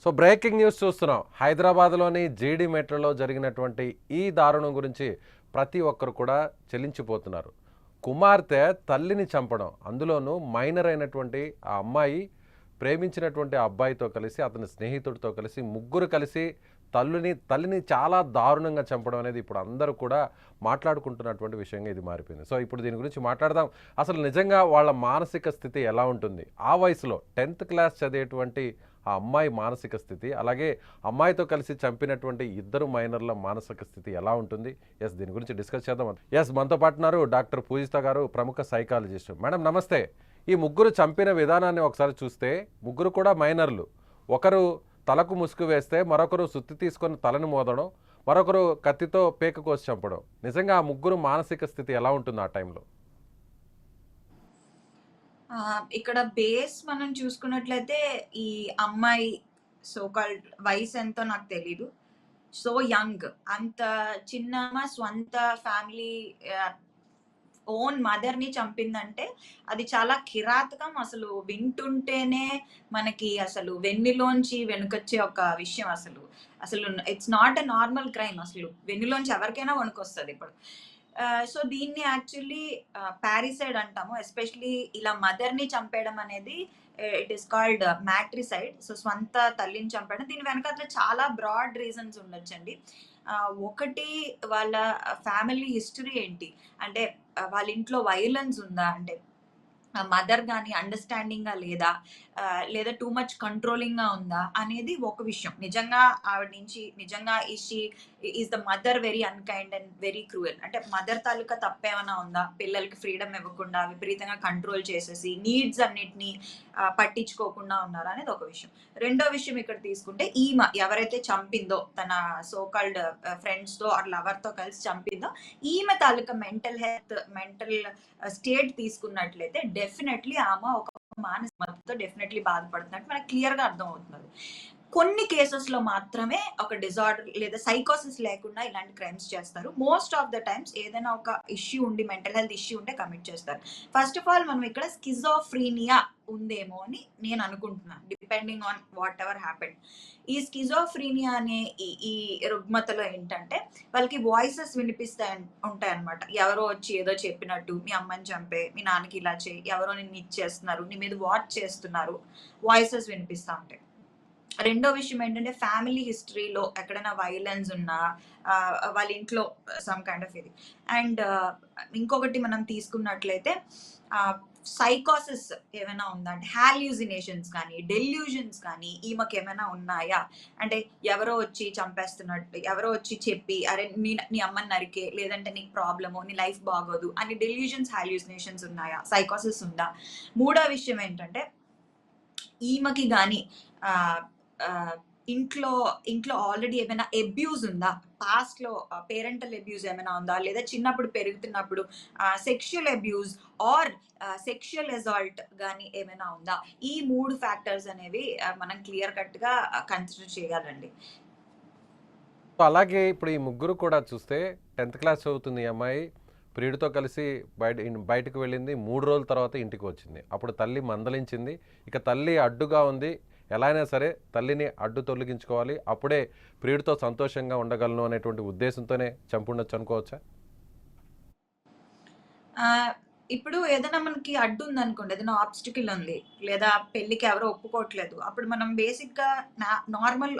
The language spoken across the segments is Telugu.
సో బ్రేకింగ్ న్యూస్ చూస్తున్నాం. హైదరాబాద్లోని జీడీ మెట్రోలో జరిగినటువంటి ఈ దారుణం గురించి ప్రతి ఒక్కరు కూడా చెల్లించిపోతున్నారు. కుమార్తె తల్లిని చంపడం, అందులోనూ మైనర్ అయినటువంటి ఆ అమ్మాయి ప్రేమించినటువంటి ఆ అబ్బాయితో కలిసి, అతని స్నేహితుడితో కలిసి ముగ్గురు కలిసి తల్లిని చాలా దారుణంగా చంపడం అనేది ఇప్పుడు అందరూ కూడా మాట్లాడుకుంటున్నటువంటి విషయంగా ఇది మారిపోయింది. సో ఇప్పుడు దీని గురించి మాట్లాడదాం. అసలు నిజంగా వాళ్ళ మానసిక స్థితి ఎలా ఉంటుంది, ఆ వయసులో 10th క్లాస్ చదివేటువంటి ఆ అమ్మాయి మానసిక స్థితి, అలాగే అమ్మాయితో కలిసి చంపినటువంటి ఇద్దరు మైనర్ల మానసిక స్థితి ఎలా ఉంటుంది? దీని గురించి డిస్కస్ చేద్దాం. మనతో పాటున్నారు డాక్టర్ పూజిత గారు, ప్రముఖ సైకాలజిస్ట్. మేడం నమస్తే. ఈ ముగ్గురు చంపిన విధానాన్ని ఒకసారి చూస్తే ముగ్గురు కూడా మైనర్లు. ఒకరు తలకు ముసుగు వేస్తే మరొకరు సుత్తి తీసుకొని తలని మోదడం, మరొకరు కత్తితో పేక కోసి చంపడం. నిజంగా ఆ ముగ్గురు మానసిక స్థితి ఎలా ఉంటుంది ఆ టైంలో? ఇక్కడ బేస్ మనం చూసుకున్నట్లయితే ఈ అమ్మాయి సో కాల్డ్ వయసు ఎంతో నాకు తెలీదు. సో యంగ్, అంత చిన్న స్వంత ఫ్యామిలీ ఓన్ మదర్ ని చంపిందంటే అది చాలా కిరాతకం. అసలు వింటుంటేనే మనకి అసలు వెన్నులోంచి వెనుకొచ్చే ఒక విషయం. అసలు అసలు it's not a normal crime. అసలు వెన్నులోంచి ఎవరికైనా వణుకొస్తుంది ఇప్పుడు. సో దీన్ని యాక్చువల్లీ పారిసైడ్ అంటాము. ఎస్పెషలీ ఇలా మదర్ ని చంపేయడం అనేది ఇట్ ఈస్ కాల్డ్ మ్యాట్రిసైడ్. సో స్వంత తల్లిని చంపేయడం. దీని వెనకాల చాలా బ్రాడ్ రీజన్స్ ఉండొచ్చండి. ఒకటి, వాళ్ళ ఫ్యామిలీ హిస్టరీ ఏంటి అంటే, వాళ్ళ ఇంట్లో వైలెన్స్ ఉందా అంటే, మదర్ కానీ అండర్స్టాండింగ్ గా లేదా, లేదా టూ మచ్ కంట్రోలింగ్ గా ఉందా అనేది ఒక విషయం. నిజంగా ఆవిడ నుంచి నిజంగా is the mother very unkind and very cruel అంటే, మదర్ తాలూకా తప్పేమైనా ఉందా, పిల్లలకి ఫ్రీడమ్ ఇవ్వకుండా విపరీతంగా కంట్రోల్ చేసేసి నీడ్స్ అన్నిటినీ పట్టించుకోకుండా ఉన్నారా అనేది ఒక విషయం. రెండో విషయం ఇక్కడ తీసుకుంటే, ఈమె ఎవరైతే చంపిందో, తన సోకాల్డ్ ఫ్రెండ్స్ తో ఆర్ లవర్ తో కలిసి చంపిందో, ఈమె తాలూకా మెంటల్ స్టేట్ తీసుకున్నట్లయితే డెఫినెట్లీ ఆమె ఒక మానసిక డెఫినెట్లీ బాధపడుతున్నట్టు మనకు క్లియర్ గా అర్థం అవుతున్నది. కొన్ని కేసెస్ లో మాత్రమే ఒక డిజార్డర్ లేదా సైకోసిస్ లేకుండా ఇలాంటి క్రైమ్స్ చేస్తారు. మోస్ట్ ఆఫ్ ద టైమ్స్ ఏదైనా ఒక ఇష్యూ ఉండి, మెంటల్ హెల్త్ ఇష్యూ ఉంటే కమిట్ చేస్తారు. ఫస్ట్ ఆఫ్ ఆల్ మనం ఇక్కడ స్కిజోఫ్రీనియా ఉందేమో అని నేను అనుకుంటున్నాను, depending on what ever happened. ఈ స్కిజోఫ్రీనియా అనే ఈ రుగ్మతలో ఏంటంటే, వాళ్ళకి వాయిసెస్ వినిపిస్తాయి ఉంటాయన్నమాట. ఎవరో వచ్చి ఏదో చెప్పినట్టు, మీ అమ్మని చంపే, మీ నాన్నకి ఇలా చేయి, ఎవరో నిన్ను ఇచ్చేస్తున్నారు, నీ మీద వాచ్ చేస్తున్నారు, వాయిసెస్ వినిపిస్తూ ఉంటాయి. రెండో విషయం ఏంటంటే, ఫ్యామిలీ హిస్టరీలో ఎక్కడైనా వైలెన్స్ ఉన్నా, వాళ్ళ ఇంట్లో సమ్ కైండ్ ఆఫ్ ఇది. అండ్ ఇంకొకటి మనం తీసుకున్నట్లయితే సైకోసిస్ ఏమైనా ఉందా అంటే, హాల్యూజినేషన్స్ కానీ డెల్యూజన్స్ కానీ ఈమెకి ఏమైనా ఉన్నాయా అంటే, ఎవరో వచ్చి చంపేస్తున్నట్టు, ఎవరో వచ్చి చెప్పి అరే నీ అమ్మని నరికే, లేదంటే నీకు ప్రాబ్లము, నీ లైఫ్ బాగోదు అని డెల్యూజన్స్, హాల్యూజినేషన్స్ ఉన్నాయా, సైకోసిస్ ఉందా. మూడో విషయం ఏంటంటే, ఈమెకి కానీ ఇంట్లో ఆల్రెడీ ఏమైనా అబ్యూజ్ ఉందా, పాస్ట్ లో పేరెంటల్ అబ్యూజ్ ఏమైనా ఉందా, లేదా చిన్నప్పుడు పెరుగుతున్నప్పుడు sexual abuse are sexual assault కానీ ఏమైనా ఉందా. ఈ 3 ఫ్యాక్టర్స్ అనేవి మనం క్లియర్ కట్ గా కన్సిడర్ చేయాలండి. అలాగే ఇప్పుడు ఈ ముగ్గురు కూడా చూస్తే 10th క్లాస్ చదువుతుంది ఈ అమ్మాయి. ప్రియుడితో కలిసి బయటకు వెళ్ళింది. 3 రోజుల తర్వాత ఇంటికి వచ్చింది. అప్పుడు తల్లి మందలించింది. ఇక తల్లి అడ్డుగా ఉంది. ఎలా అయినా సరే తల్లిని అడ్డు తొలగించుకోవాలి, అప్పుడే ప్రియుడితో సంతోషంగా ఉండగలను అనేటువంటి ఉద్దేశంతోనే చంపుండొచ్చు అనుకోవచ్చా? ఇప్పుడు ఏదైనా మనకి అడ్డు ఉంది అనుకోండి, ఏదైనా ఆబ్స్టికల్ ఉంది, లేదా పెళ్లికి ఎవరో ఒప్పుకోవట్లేదు, అప్పుడు మనం బేసిక్ గా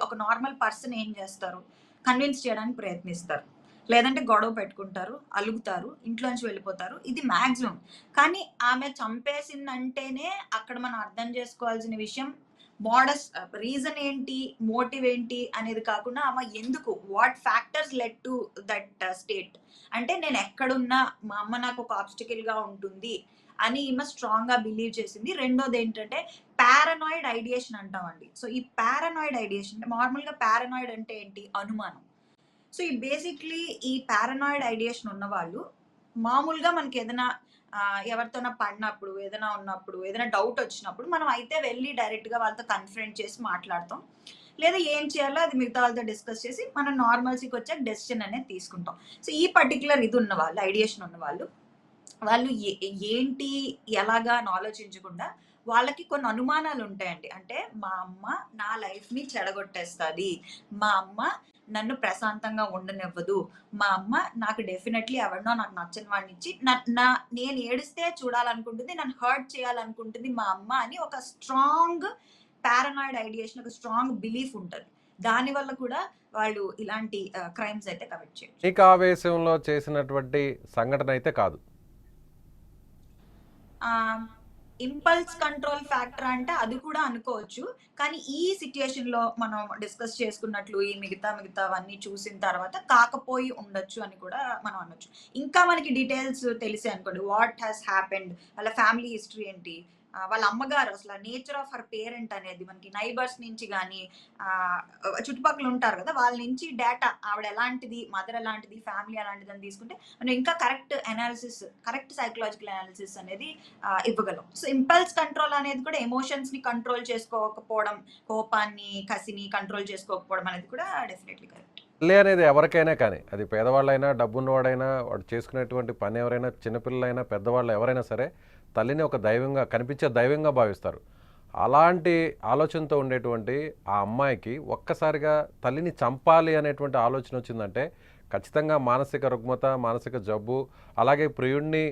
ఒక నార్మల్ పర్సన్ ఏం చేస్తారు, కన్విన్స్ చేయడానికి ప్రయత్నిస్తారు, లేదంటే గొడవ పెట్టుకుంటారు, అలుగుతారు, ఇంట్లోంచి వెళ్ళిపోతారు. ఇది మాక్సిమం. కానీ ఆమె చంపేసిందంటేనే అక్కడ మనం అర్థం చేసుకోవాల్సిన విషయం, మోడస్ రీజన్ ఏంటి, మోటివ్ ఏంటి అనేది కాకుండా, ఆమె ఎందుకు, what factors led to that state అంటే, నేను ఎక్కడున్నా మా అమ్మ నాకు ఒక ఆబ్స్టికల్ గా ఉంటుంది అని ఈమె స్ట్రాంగ్ గా బిలీవ్ చేసింది. రెండోది ఏంటంటే, పారానాయిడ్ ఐడియేషన్ అంటామండి. సో ఈ పారానాయిడ్ ఐడియేషన్, నార్మల్ గా పారానాయిడ్ అంటే ఏంటి, అనుమానం. సో ఈ బేసిక్లీ ఈ పారానాయిడ్ ఐడియేషన్ ఉన్న వాళ్ళు మామూలుగా మనకి ఏదైనా ఎవరితోనా పడినప్పుడు, ఏదైనా ఉన్నప్పుడు, ఏదైనా డౌట్ వచ్చినప్పుడు మనం అయితే వెళ్ళి డైరెక్ట్ గా వాళ్ళతో కన్ఫరెంట్ చేసి మాట్లాడతాం, లేదా ఏం చేయాలో అది మిగతా వాళ్ళతో డిస్కస్ చేసి మనం నార్మల్సీకి వచ్చాక డెసిషన్ అనేది తీసుకుంటాం. సో ఈ పర్టికులర్ ఇది ఉన్న వాళ్ళు, ఐడియేషన్ ఉన్న వాళ్ళు ఏంటి ఎలాగా అని ఆలోచించకుండా వాళ్ళకి కొన్ని అనుమానాలు ఉంటాయండి. అంటే మా అమ్మ నా లైఫ్‌ని చెడగొట్టేస్తది. మా అమ్మ నన్ను ప్రశాంతంగా ఉండనివ్వదు. మా అమ్మ నాకు డెఫినైట్‌లీ ఎవడినో నాకు నచ్చని వాడినిచ్చి న నా నేను ఏడిస్తే చూడాలనుకుంటుంది. నన్ను హర్ట్ చేయాలనుకుంటుంది మా అమ్మ అని ఒక స్ట్రాంగ్ పారనాయిడ్ ఐడియేషన్, ఒక స్ట్రాంగ్ బిలీఫ్ ఉంటది. దానివల్ల కూడా వాళ్ళు ఇలాంటి క్రైమ్స్ అయితే కమిట్ చేయొచ్చు. మీకు ఆవేశంలో చేసినటువంటి సంఘటన అయితే కాదు. ఇంపల్స్ కంట్రోల్ ఫ్యాక్టర్ అంటే అది కూడా అనుకోవచ్చు. కానీ ఈ సిట్యుయేషన్‌లో మనం డిస్కస్ చేసుకున్నట్లు ఈ మిగతావన్నీ చూసిన తర్వాత కాకపోయి ఉండొచ్చు అని కూడా మనం అనొచ్చు. ఇంకా మనకి డీటెయిల్స్ తెలిసాయి అనుకోండి. వాట్ హాస్ హ్యాపెండ్, వాళ్ళ ఫ్యామిలీ హిస్టరీ ఏంటి, వాళ్ళ అమ్మగారు అసల నేచర్ ఆఫ్ హర్ పేరెంట్ అనేది మనకి నైబర్స్ నుంచి గాని, చుట్టుపక్కల ఉంటారు కదా! వాళ్ళ నుంచి డేటా ఆవిడ ఎలాంటిది, మదర్ ఎలాంటిది, ఫ్యామిలీ ఎలాంటిది అని తీసుకుంటే మనం ఇంకా కరెక్ట్ సైకలాజికల్ అనాలిసిస్ అనేది ఇవ్వగలం. సో ఇంపల్స్ కంట్రోల్ అనేది కూడా ఎమోషన్స్‌ని కంట్రోల్ చేసుకోకపోవడం, కోపాన్ని, కసిని కంట్రోల్ చేసుకోకపోవడం అనేది కూడా డెఫినెట్‌లీ కరెక్ట్. తల్లి అనేది ఎవరికైనా కానీ, అది పేదవాళ్ళైనా, డబ్బున్నవాడైనా, వాడు చేసుకునేటువంటి పని ఎవరైనా, చిన్నపిల్లలైనా, పెద్దవాళ్ళు ఎవరైనా సరే తల్లిని ఒక దైవంగా, కనిపించే దైవంగా భావిస్తారు. అలాంటి ఆలోచనతో ఉండేటువంటి ఆ అమ్మాయికి ఒక్కసారిగా తల్లిని చంపాలి అనేటువంటి ఆలోచన వచ్చిందంటే ఖచ్చితంగా మానసిక రుగ్మత, మానసిక జబ్బు, అలాగే ప్రియుడిని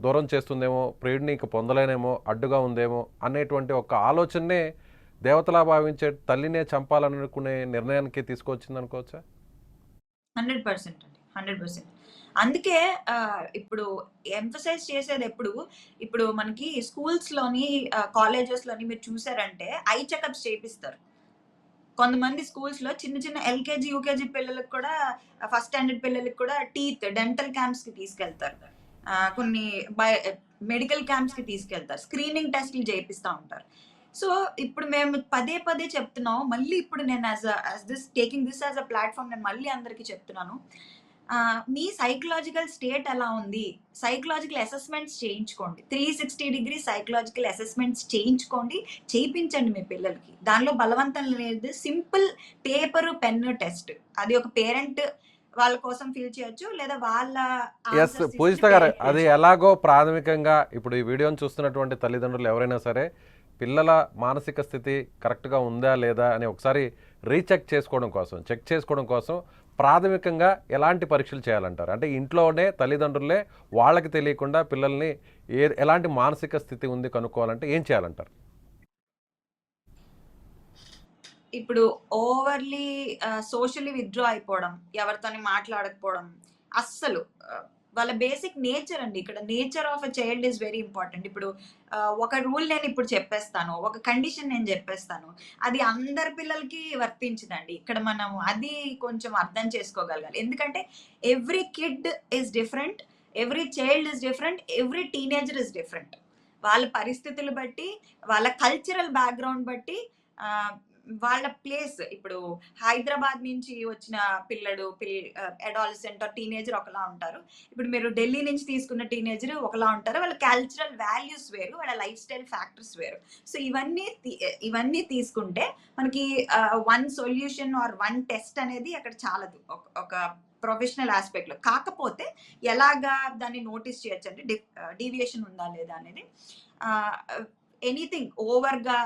దూరం చేస్తుందేమో, ప్రియుడిని ఇంక పొందలేనేమో, అడ్డుగా ఉందేమో అనేటువంటి ఒక ఆలోచననే దేవతలా భావించే తల్లినే చంపాలనుకునే నిర్ణయానికి తీసుకొచ్చింది అనుకోవచ్చా? 100% అండి. 100%. అందుకే ఇప్పుడు ఎంఫసైజ్ చేసేదెప్పుడు, ఇప్పుడు మనకి స్కూల్స్‌లోని, కాలేజెస్‌లోని మీరు చూసారంటే ఐ చెకప్స్ చేపిస్తారు. కొంతమంది స్కూల్స్‌లో చిన్న చిన్న ఎల్‌కేజీ, యూకేజీ పిల్లలకి కూడా, ఫస్ట్ స్టాండర్డ్ పిల్లలకి కూడా డెంటల్ క్యాంప్స్‌కి తీసుకెళ్తారు. కొన్ని మెడికల్ క్యాంప్స్‌కి తీసుకెళ్తారు. స్క్రీనింగ్ టెస్ట్‌లు చేపిస్తా ఉంటారు. సో, ఇప్పుడు మేము పదే పదే చెప్తున్నాం. మళ్ళీ ఇప్పుడు నేను taking this as a platform నేను మళ్ళీ అందరికి చెప్తున్నాను. మీ సైకలాజికల్ స్టేట్ ఎలా ఉంది? సైకలాజికల్ అసెస్మెంట్స్ చేయించుకోండి. 360 డిగ్రీ సైకలాజికల్ అసెస్మెంట్స్ చేయించుకోండి. చేయించండి మీ పిల్లలకి. దానిలో బలవంతం లేదు. Simple paper, pen test. అది ఒక పేరెంట్ వాళ్ళ కోసం ఫిల్ చేయొచ్చు. లేదా వాళ్ళ ఎస్ ఆన్సర్స్ ఇచ్చి పూజిత గారు, పేరెంట్ ఫిల్ అది చేయొచ్చు. ఎలాగో ప్రాథమికంగా ఇప్పుడు ఈ వీడియోని చూస్తున్నటువంటి తల్లిదండ్రులు ఎవరైనా సరే పిల్లల మానసిక స్థితి కరెక్ట్గా ఉందా లేదా అని ఒకసారి చెక్ చేసుకోవడం కోసం ప్రాథమికంగా ఎలాంటి పరీక్షలు చేయాలంటారు? అంటే ఇంట్లోనే తల్లిదండ్రులే వాళ్ళకి తెలియకుండా పిల్లల్ని ఎలాంటి మానసిక స్థితి ఉంది కనుక్కోవాలంటే ఏం చేయాలంటారు? ఇప్పుడు ఓవర్‌లీ సోషల్లీ విత్‌డ్రా అయిపోవడం, ఎవరితోని మాట్లాడకపోవడం, అస్సలు వాళ్ళ బేసిక్ నేచర్ అండి. ఇక్కడ nature of a child is very important. ఇప్పుడు ఒక రూల్ నేనిప్పుడు చెప్పేస్తాను. ఒక కండిషన్ నేను చెప్పేస్తాను. అది అందరి పిల్లలకి వర్తించదండి. ఇక్కడ మనం అది కొంచెం అర్థం చేసుకోగలగాలి. ఎందుకంటే every kid is different. Every child is different. Every teenager is different. వాళ్ళ పరిస్థితులు బట్టి, వాళ్ళ కల్చరల్ బ్యాక్‌గ్రౌండ్ బట్టి, ఆహ్, వాళ్ళ ప్లేస్, ఇప్పుడు హైదరాబాద్ నుంచి వచ్చిన అడాలసెంట్ ఆర్ టీనేజర్ ఒకలా ఉంటారు. ఇప్పుడు మీరు ఢిల్లీ నుంచి తీసుకున్న టీనేజర్ ఒకలా ఉంటారు. వాళ్ళ కల్చరల్ వాల్యూస్ వేరు. వాళ్ళ లైఫ్ స్టైల్ ఫ్యాక్టర్స్ వేరు. సో ఇవన్నీ తీసుకుంటే మనకి one solution or one test అనేది అక్కడ చాలదు. ఒక ప్రొఫెషనల్ ఆస్పెక్ట్‌లో. కాకపోతే ఎలాగా దాన్ని నోటీస్ చేయొచ్చంటే డీవియేషన్ ఉందా లేదా అనేది. ఆహ్, ఎనీథింగ్ ఓవర్‌గా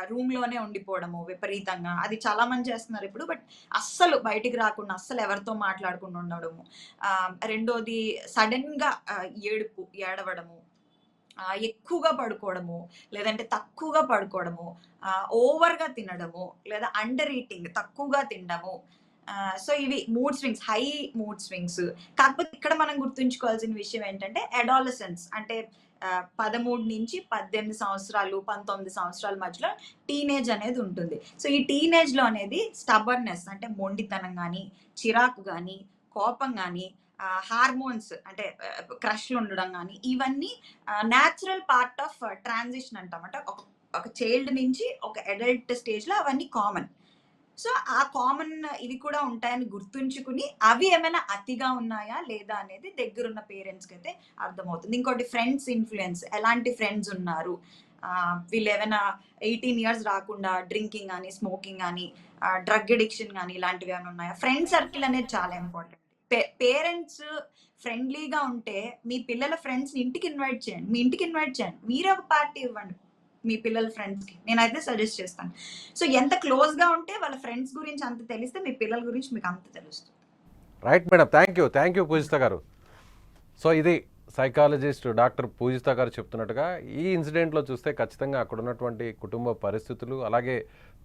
రూమ్‌లోనే ఉండిపోవడము విపరీతంగా. అది చాలా మంది చేస్తున్నారు ఇప్పుడు. బట్ అస్సలు బయటికి రాకుండా, అస్సలు ఎవరితో మాట్లాడకుండా ఉండడము. రెండోది సడెన్‌గా ఏడవడము. ఎక్కువగా పడుకోవడము, లేదంటే తక్కువగా పడుకోవడము, ఓవర్‌గా తినడము, లేదా అండర్ ఈటింగ్, తక్కువగా తినడము. సో ఇవి mood swings, high mood swings. కాకపోతే ఇక్కడ మనం గుర్తుంచుకోవాల్సిన విషయం ఏంటంటే అడాలసెన్స్ అంటే 13-18 సంవత్సరాలు, 19 సంవత్సరాల మధ్యలో టీనేజ్ అనేది ఉంటుంది. సో ఈ టీనేజ్‌లో అనేది స్టబర్నెస్ అంటే మొండితనం గాని, చిరాకు గాని, కోపం గాని, హార్మోన్స్ అంటే క్రష్‌లు ఉండడం గాని, ఇవన్నీ న్యాచురల్ పార్ట్ ఆఫ్ ట్రాన్సిషన్ అంటాం. అంటే ఒక చైల్డ్ నుంచి ఒక అడల్ట్ స్టేజ్‌లో అవన్నీ కామన్. సో, ఆ కామన్ ఇవి కూడా ఉంటాయని గుర్తుంచుకుని, అవి ఏమైనా అతిగా ఉన్నాయా? లేదా? అనేది దగ్గరున్న పేరెంట్స్‌కైతే అర్థమవుతుంది. ఇంకోటి ఫ్రెండ్స్ ఇన్‌ఫ్లూయెన్స్. ఎలాంటి ఫ్రెండ్స్ ఉన్నారు? వీళ్ళేమైనా 18 ఇయర్స్ రాకుండా డ్రింకింగ్ గాని, స్మోకింగ్ గాని, డ్రగ్ అడిక్షన్ గాని ఇలాంటివి ఏమైనా ఉన్నాయా? ఫ్రెండ్ సర్కిల్ అనేది చాలా ఇంపార్టెంట్. పేరెంట్స్ ఫ్రెండ్లీగా ఉంటే, మీ పిల్లల ఫ్రెండ్స్‌ని ఇంటికి ఇన్వైట్ చేయండి. మీ ఇంటికి ఇన్వైట్ చేయండి. మీరే ఒక పార్టీ ఇవ్వండి. మీ పిల్లల ఫ్రెండ్స్కి నేనైతే సజెస్ట్ చేస్తాను. సో ఎంత క్లోజ్గా ఉంటే వాళ్ళ ఫ్రెండ్స్ గురించి అంత తెలిస్తే మీ పిల్లల గురించి మీకు అంత తెలుస్తుంది. రైట్ మేడం, థ్యాంక్ యూ పూజిత గారు. సో ఇది సైకాలజిస్ట్ డాక్టర్ పూజిత గారు చెప్తున్నట్టుగా ఈ ఇన్సిడెంట్లో చూస్తే ఖచ్చితంగా అక్కడ ఉన్నటువంటి కుటుంబ పరిస్థితులు, అలాగే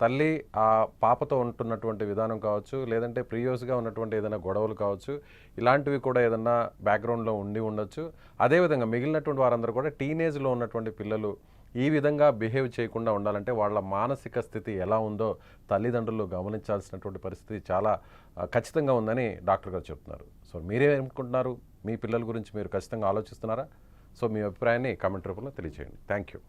తల్లి ఆ పాపతో ఉంటున్నటువంటి విధానం కావచ్చు, లేదంటే ప్రీవియస్గా ఉన్నటువంటి ఏదైనా గొడవలు కావచ్చు, ఇలాంటివి కూడా ఏదన్నా బ్యాక్గ్రౌండ్లో ఉండి ఉండొచ్చు. అదేవిధంగా మిగిలినటువంటి వారందరూ కూడా టీనేజ్లో ఉన్నటువంటి పిల్లలు ఈ విధంగా బిహేవ్ చేయకుండా ఉండాలంటే వాళ్ళ మానసిక స్థితి ఎలా ఉందో తల్లిదండ్రులు గమనించాల్సినటువంటి పరిస్థితి చాలా ఖచ్చితంగా ఉందని డాక్టర్ గారు చెప్తున్నారు. సో మీరేమనుకుంటున్నారు? మీ పిల్లల గురించి మీరు ఖచ్చితంగా ఆలోచిస్తున్నారా? సో మీ అభిప్రాయాన్ని కామెంట్ రూపంలో తెలియజేయండి. Thank you.